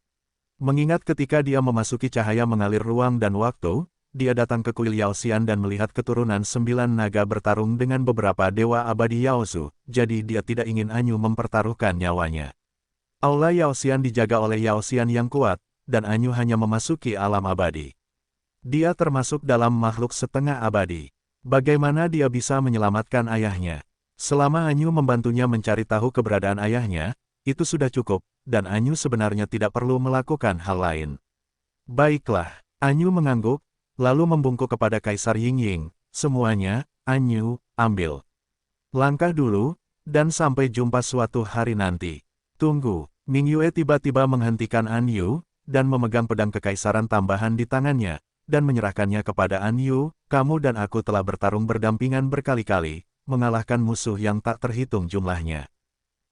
Mengingat ketika dia memasuki cahaya mengalir ruang dan waktu, dia datang ke kuil Yaoxian dan melihat keturunan 9 naga bertarung dengan beberapa dewa abadi Yaozu, jadi dia tidak ingin Anyu mempertaruhkan nyawanya. Aula Yaoxian dijaga oleh Yaoxian yang kuat, dan Anyu hanya memasuki alam abadi. Dia termasuk dalam makhluk setengah abadi. Bagaimana dia bisa menyelamatkan ayahnya? Selama Anyu membantunya mencari tahu keberadaan ayahnya, itu sudah cukup, dan Anyu sebenarnya tidak perlu melakukan hal lain. Baiklah, Anyu mengangguk, lalu membungkuk kepada Kaisar Yingying, semuanya, Anyu, ambil langkah dulu, dan sampai jumpa suatu hari nanti. Tunggu, Mingyue tiba-tiba menghentikan Anyu, dan memegang pedang kekaisaran tambahan di tangannya, dan menyerahkannya kepada Anyu, kamu dan aku telah bertarung berdampingan berkali-kali, mengalahkan musuh yang tak terhitung jumlahnya.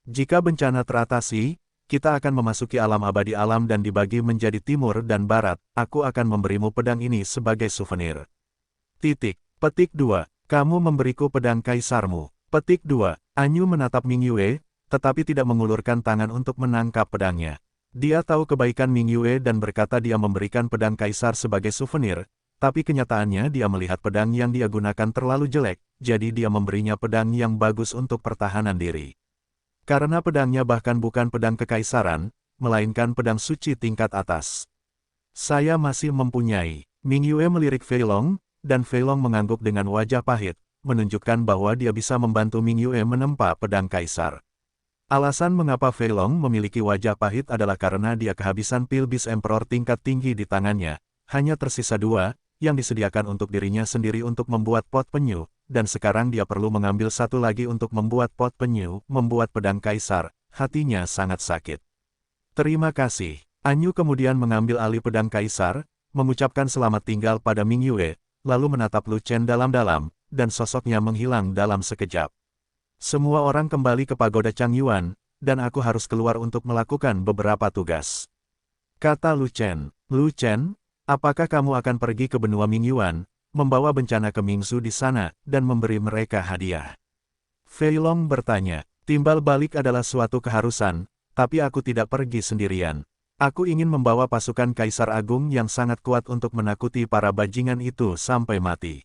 Jika bencana teratasi, kita akan memasuki alam abadi alam dan dibagi menjadi timur dan barat, aku akan memberimu pedang ini sebagai souvenir. Petik 2. Kamu memberiku pedang kaisarmu. Petik 2. Anyu menatap Mingyue, tetapi tidak mengulurkan tangan untuk menangkap pedangnya. Dia tahu kebaikan Mingyue dan berkata dia memberikan pedang kaisar sebagai souvenir, tapi kenyataannya dia melihat pedang yang dia gunakan terlalu jelek, jadi dia memberinya pedang yang bagus untuk pertahanan diri. Karena pedangnya bahkan bukan pedang kekaisaran, melainkan pedang suci tingkat atas. Saya masih mempunyai. Mingyue melirik Fei Long, dan Fei Long mengangguk dengan wajah pahit, menunjukkan bahwa dia bisa membantu Mingyue menempa pedang kaisar. Alasan mengapa Fei Long memiliki wajah pahit adalah karena dia kehabisan pil bis Emperor tingkat tinggi di tangannya, hanya tersisa 2, yang disediakan untuk dirinya sendiri untuk membuat pot penyu, dan sekarang dia perlu mengambil satu lagi untuk membuat pot penyu, membuat pedang kaisar, hatinya sangat sakit. Terima kasih. Anyu kemudian mengambil alih pedang kaisar, mengucapkan selamat tinggal pada Mingyue, lalu menatap Lu Chen dalam-dalam, dan sosoknya menghilang dalam sekejap. Semua orang kembali ke pagoda Changyuan, dan aku harus keluar untuk melakukan beberapa tugas. Kata Lu Chen. Lu Chen, apakah kamu akan pergi ke benua Mingyuan, membawa bencana ke Mingsu di sana, dan memberi mereka hadiah? Fei Long bertanya. Timbal balik adalah suatu keharusan, tapi aku tidak pergi sendirian. Aku ingin membawa pasukan Kaisar Agung yang sangat kuat untuk menakuti para bajingan itu sampai mati.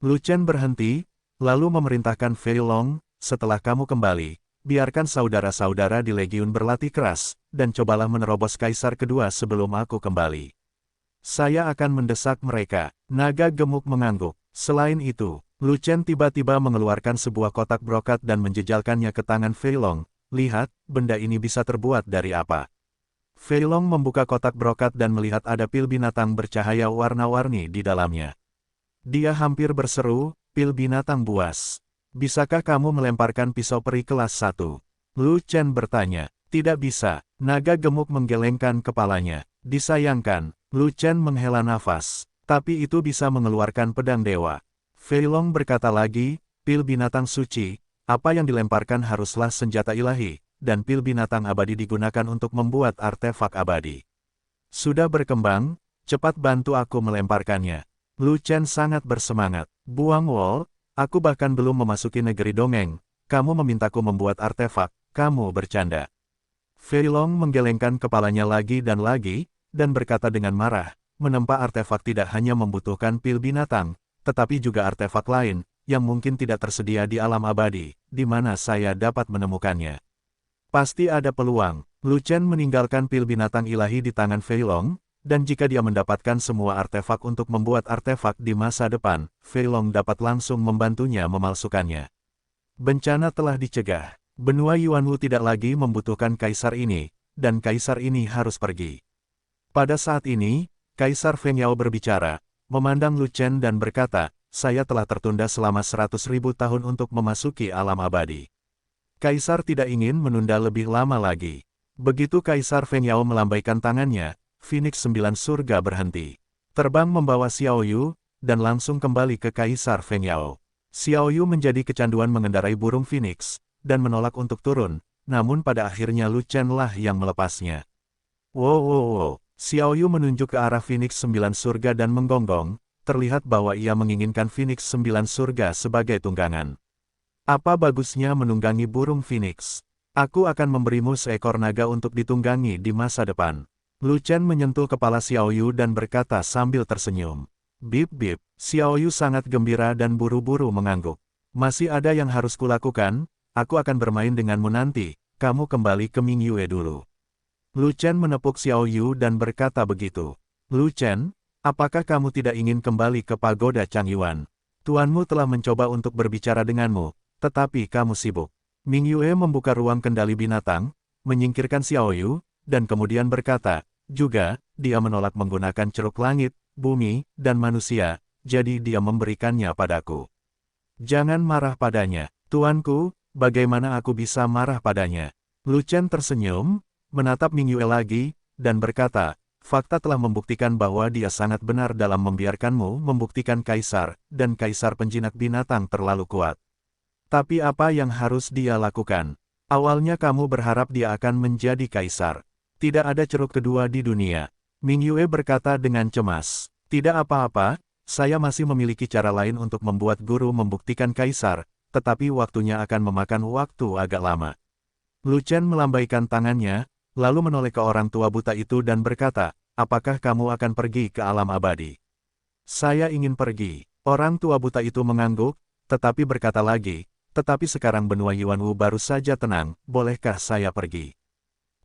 Lu Chen berhenti, lalu memerintahkan Fei Long, setelah kamu kembali, biarkan saudara-saudara di Legiun berlatih keras, dan cobalah menerobos Kaisar kedua sebelum aku kembali. Saya akan mendesak mereka. Naga gemuk mengangguk. Selain itu, Lu Chen tiba-tiba mengeluarkan sebuah kotak brokat dan menjejalkannya ke tangan Fei Long. Lihat, benda ini bisa terbuat dari apa? Fei Long membuka kotak brokat dan melihat ada pil binatang bercahaya warna-warni di dalamnya. Dia hampir berseru, pil binatang buas. Bisakah kamu melemparkan pisau peri kelas 1? Lu Chen bertanya. Tidak bisa. Naga gemuk menggelengkan kepalanya. Disayangkan. Lu Chen menghela nafas. Tapi itu bisa mengeluarkan pedang dewa. Fei Long berkata lagi, pil binatang suci, apa yang dilemparkan haruslah senjata ilahi, dan pil binatang abadi digunakan untuk membuat artefak abadi. Sudah berkembang, cepat bantu aku melemparkannya. Lu Chen sangat bersemangat. Buang Wol, aku bahkan belum memasuki negeri dongeng. Kamu memintaku membuat artefak, kamu bercanda. Fei Long menggelengkan kepalanya lagi dan berkata dengan marah, menempa artefak tidak hanya membutuhkan pil binatang, tetapi juga artefak lain, yang mungkin tidak tersedia di alam abadi, di mana saya dapat menemukannya. Pasti ada peluang. Lu Chen meninggalkan pil binatang ilahi di tangan Fei Long, dan jika dia mendapatkan semua artefak untuk membuat artefak di masa depan, Fei Long dapat langsung membantunya memalsukannya. Bencana telah dicegah. Benua Yuanwu tidak lagi membutuhkan kaisar ini, dan kaisar ini harus pergi. Pada saat ini, Kaisar Feng Yao berbicara, memandang Lu Chen dan berkata, saya telah tertunda selama 100.000 tahun untuk memasuki alam abadi. Kaisar tidak ingin menunda lebih lama lagi. Begitu Kaisar Feng Yao melambaikan tangannya, Phoenix 9 surga berhenti. Terbang membawa Xiao Yu, dan langsung kembali ke Kaisar Feng Yao. Xiao Yu menjadi kecanduan mengendarai burung Phoenix, dan menolak untuk turun, namun pada akhirnya Lu Chen lah yang melepasnya. Wow. Xiao Yu menunjuk ke arah Phoenix 9 surga dan menggonggong, terlihat bahwa ia menginginkan Phoenix 9 surga sebagai tunggangan. Apa bagusnya menunggangi burung Phoenix? Aku akan memberimu seekor naga untuk ditunggangi di masa depan. Lu Chen menyentuh kepala Xiao Yu dan berkata sambil tersenyum. Bip. Xiao Yu sangat gembira dan buru-buru mengangguk. Masih ada yang harus kulakukan, aku akan bermain denganmu nanti, kamu kembali ke Mingyue dulu. Lu Chen menepuk Xiao Yu dan berkata begitu. Lu Chen, apakah kamu tidak ingin kembali ke pagoda Changyuan? Tuanmu telah mencoba untuk berbicara denganmu, tetapi kamu sibuk. Mingyue membuka ruang kendali binatang, menyingkirkan Xiao Yu, dan kemudian berkata, juga, dia menolak menggunakan ceruk langit, bumi, dan manusia, jadi dia memberikannya padaku. Jangan marah padanya, tuanku, bagaimana aku bisa marah padanya? Lu Chen tersenyum, menatap Mingyue lagi, dan berkata, fakta telah membuktikan bahwa dia sangat benar dalam membiarkanmu membuktikan kaisar, dan kaisar penjinak binatang terlalu kuat. Tapi apa yang harus dia lakukan? Awalnya kamu berharap dia akan menjadi kaisar. Tidak ada ceruk kedua di dunia. Mingyue berkata dengan cemas. Tidak apa-apa, saya masih memiliki cara lain untuk membuat guru membuktikan kaisar, tetapi waktunya akan memakan waktu agak lama. Lu Chen melambaikan tangannya, lalu menoleh ke orang tua buta itu dan berkata, apakah kamu akan pergi ke alam abadi? Saya ingin pergi. Orang tua buta itu mengangguk, tetapi berkata lagi, tetapi sekarang benua Yuanwu baru saja tenang, bolehkah saya pergi?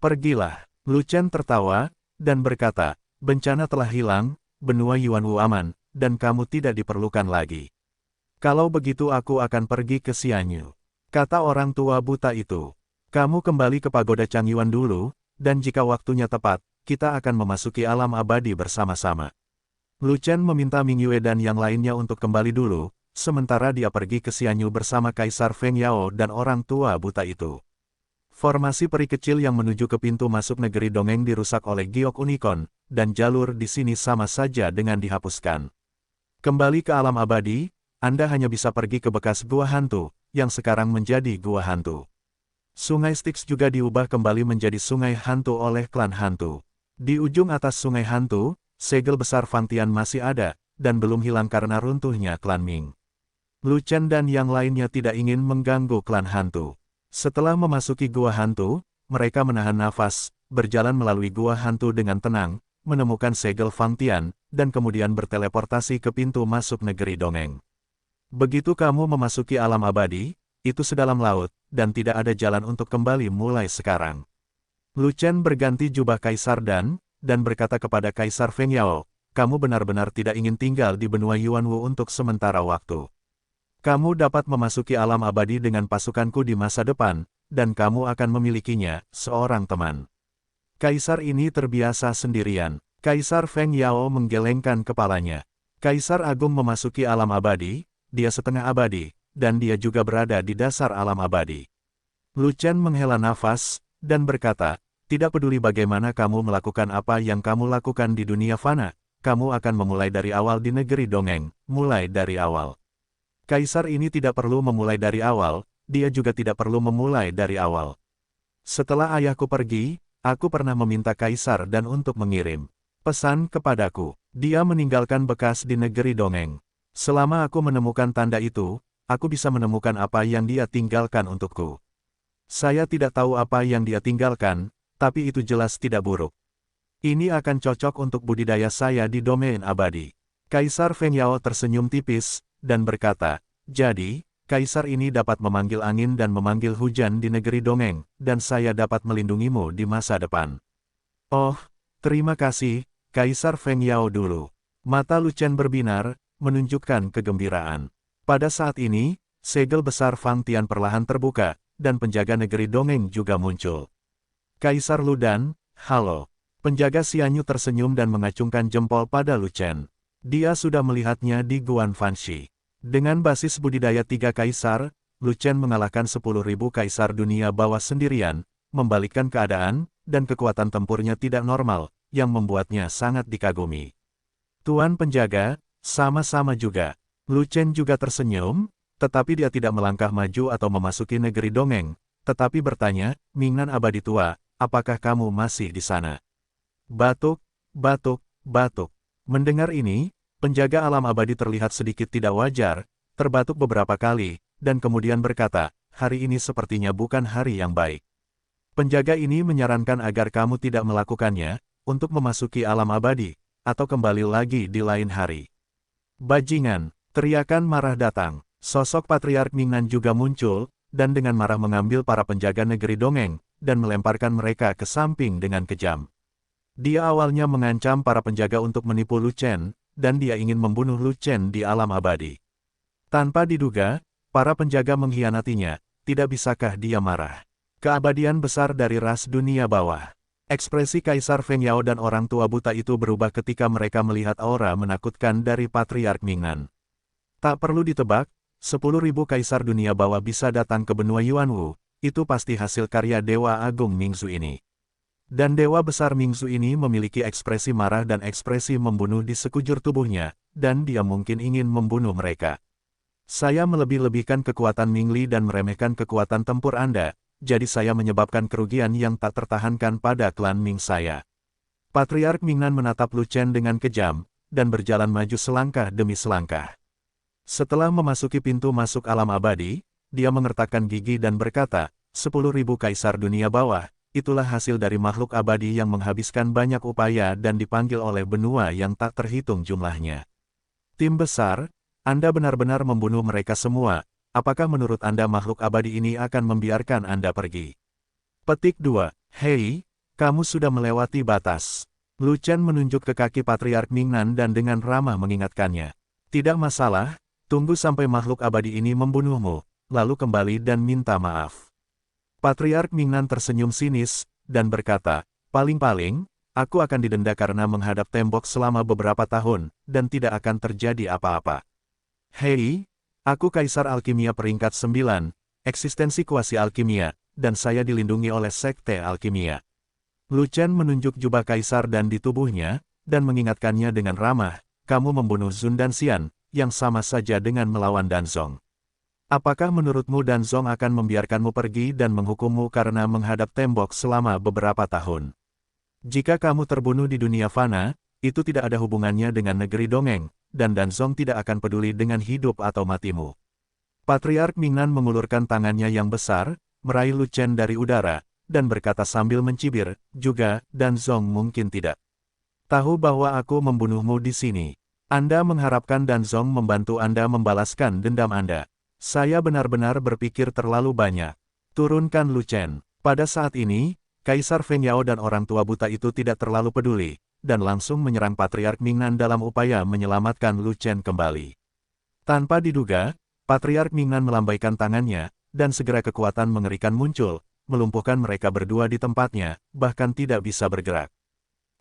Pergilah. Lu Chen tertawa, dan berkata, bencana telah hilang, benua Yuanwu aman, dan kamu tidak diperlukan lagi. Kalau begitu aku akan pergi ke Xianyu. Kata orang tua buta itu. Kamu kembali ke pagoda Changyuan dulu, dan jika waktunya tepat, kita akan memasuki alam abadi bersama-sama. Lu Chen meminta Mingyue dan yang lainnya untuk kembali dulu, sementara dia pergi ke Xianyu bersama Kaisar Feng Yao dan orang tua buta itu. Formasi peri kecil yang menuju ke pintu masuk negeri dongeng dirusak oleh giok unicorn, dan jalur di sini sama saja dengan dihapuskan. Kembali ke alam abadi, Anda hanya bisa pergi ke bekas gua hantu, yang sekarang menjadi gua hantu. Sungai Styx juga diubah kembali menjadi sungai hantu oleh klan hantu. Di ujung atas sungai hantu, segel besar Fantian masih ada, dan belum hilang karena runtuhnya klan Ming. Lu Chen dan yang lainnya tidak ingin mengganggu klan hantu. Setelah memasuki gua hantu, mereka menahan nafas, berjalan melalui gua hantu dengan tenang, menemukan segel Fantian, dan kemudian berteleportasi ke pintu masuk negeri dongeng. Begitu kamu memasuki alam abadi, itu sedalam laut, dan tidak ada jalan untuk kembali mulai sekarang. Lu Chen berganti jubah kaisar dan berkata kepada Kaisar Feng Yao, kamu benar-benar tidak ingin tinggal di benua Yuanwu untuk sementara waktu. Kamu dapat memasuki alam abadi dengan pasukanku di masa depan, dan kamu akan memilikinya, seorang teman. Kaisar ini terbiasa sendirian. Kaisar Feng Yao menggelengkan kepalanya. Kaisar Agung memasuki alam abadi, dia setengah abadi, dan dia juga berada di dasar alam abadi. Lu Chen menghela nafas, dan berkata, tidak peduli bagaimana kamu melakukan apa yang kamu lakukan di dunia fana, kamu akan memulai dari awal di negeri dongeng, mulai dari awal. Kaisar ini tidak perlu memulai dari awal, dia juga tidak perlu memulai dari awal. Setelah ayahku pergi, aku pernah meminta Kaisar dan untuk mengirim Pesan kepadaku. Dia meninggalkan bekas di negeri dongeng. Selama aku menemukan tanda itu, aku bisa menemukan apa yang dia tinggalkan untukku. Saya tidak tahu apa yang dia tinggalkan, tapi itu jelas tidak buruk. Ini akan cocok untuk budidaya saya di domain abadi. Kaisar Feng Yao tersenyum tipis, dan berkata, jadi, Kaisar ini dapat memanggil angin dan memanggil hujan di negeri dongeng, dan saya dapat melindungimu di masa depan. Oh, terima kasih, Kaisar Feng Yao dulu. Mata Lu Chen berbinar, menunjukkan kegembiraan. Pada saat ini, segel besar Fang Tian perlahan terbuka, dan penjaga negeri dongeng juga muncul. Kaisar Ludan, halo. Penjaga Xianyu tersenyum dan mengacungkan jempol pada Lu Chen. Dia sudah melihatnya di Guan Fanxi. Dengan basis budidaya 3 kaisar, Lu Chen mengalahkan 10.000 kaisar dunia bawah sendirian, membalikkan keadaan, dan kekuatan tempurnya tidak normal, yang membuatnya sangat dikagumi. Tuan penjaga, sama-sama juga. Lu Chen juga tersenyum, tetapi dia tidak melangkah maju atau memasuki negeri dongeng, tetapi bertanya, Mingnan abadi tua, apakah kamu masih di sana? Batuk, batuk, batuk. Mendengar ini, penjaga alam abadi terlihat sedikit tidak wajar, terbatuk beberapa kali, dan kemudian berkata, hari ini sepertinya bukan hari yang baik. Penjaga ini menyarankan agar kamu tidak melakukannya, untuk memasuki alam abadi, atau kembali lagi di lain hari. Bajingan, teriakan marah datang. Sosok Patriark Mingnan juga muncul, dan dengan marah mengambil para penjaga negeri dongeng, dan melemparkan mereka ke samping dengan kejam. Dia awalnya mengancam para penjaga untuk menipu Lu Chen, dan dia ingin membunuh Lu Chen di alam abadi. Tanpa diduga, para penjaga mengkhianatinya, tidak bisakah dia marah? Keabadian besar dari ras dunia bawah. Ekspresi Kaisar Feng Yao dan orang tua buta itu berubah ketika mereka melihat aura menakutkan dari Patriark Mingnan. Tak perlu ditebak, 10.000 kaisar dunia bawah bisa datang ke benua Yuanwu, itu pasti hasil karya Dewa Agung Mingzu ini. Dan Dewa Besar Mingzu ini memiliki ekspresi marah dan ekspresi membunuh di sekujur tubuhnya, dan dia mungkin ingin membunuh mereka. Saya melebih-lebihkan kekuatan Mingli dan meremehkan kekuatan tempur Anda, jadi saya menyebabkan kerugian yang tak tertahankan pada klan Ming saya. Patriark Mingnan menatap Lu Chen dengan kejam, dan berjalan maju selangkah demi selangkah. Setelah memasuki pintu masuk alam abadi, dia mengertakkan gigi dan berkata, 10.000 kaisar dunia bawah, itulah hasil dari makhluk abadi yang menghabiskan banyak upaya dan dipanggil oleh benua yang tak terhitung jumlahnya. Tim besar, Anda benar-benar membunuh mereka semua. Apakah menurut Anda makhluk abadi ini akan membiarkan Anda pergi? Petik 2. Hei, kamu sudah melewati batas. Lu Chen menunjuk ke kaki Patriark Mingnan dan dengan ramah mengingatkannya. Tidak masalah, tunggu sampai makhluk abadi ini membunuhmu, lalu kembali dan minta maaf. Patriark Mingnan tersenyum sinis, dan berkata, paling-paling, aku akan didenda karena menghadap tembok selama beberapa tahun, dan tidak akan terjadi apa-apa. Hei, aku Kaisar Alkimia peringkat 9, eksistensi kuasi alkimia, dan saya dilindungi oleh Sekte Alkimia. Lu Chen menunjuk jubah Kaisar dan di tubuhnya, dan mengingatkannya dengan ramah, kamu membunuh Zun dan Xian, yang sama saja dengan melawan Danzong. Apakah menurutmu Danzong akan membiarkanmu pergi dan menghukummu karena menghadap tembok selama beberapa tahun? Jika kamu terbunuh di dunia fana, itu tidak ada hubungannya dengan negeri dongeng, dan Danzong tidak akan peduli dengan hidup atau matimu. Patriark Mingnan mengulurkan tangannya yang besar, meraih Lu Chen dari udara, dan berkata sambil mencibir, juga, Danzong mungkin tidak tahu bahwa aku membunuhmu di sini. Anda mengharapkan Danzong membantu Anda membalaskan dendam Anda. Saya benar-benar berpikir terlalu banyak. Turunkan Lu Chen. Pada saat ini, Kaisar Feng Yao dan orang tua buta itu tidak terlalu peduli, dan langsung menyerang Patriark Mingnan dalam upaya menyelamatkan Lu Chen kembali. Tanpa diduga, Patriark Mingnan melambaikan tangannya, dan segera kekuatan mengerikan muncul, melumpuhkan mereka berdua di tempatnya, bahkan tidak bisa bergerak.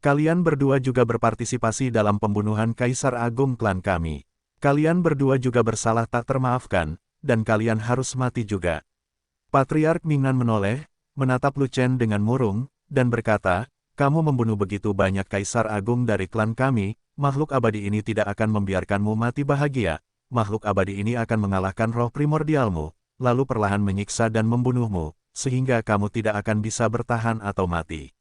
Kalian berdua juga berpartisipasi dalam pembunuhan Kaisar Agung klan kami. Kalian berdua juga bersalah tak termaafkan, dan kalian harus mati juga. Patriark Mingnan menoleh, menatap Lu Chen dengan murung, dan berkata, kamu membunuh begitu banyak Kaisar Agung dari klan kami, makhluk abadi ini tidak akan membiarkanmu mati bahagia, makhluk abadi ini akan mengalahkan roh primordialmu, lalu perlahan menyiksa dan membunuhmu, sehingga kamu tidak akan bisa bertahan atau mati.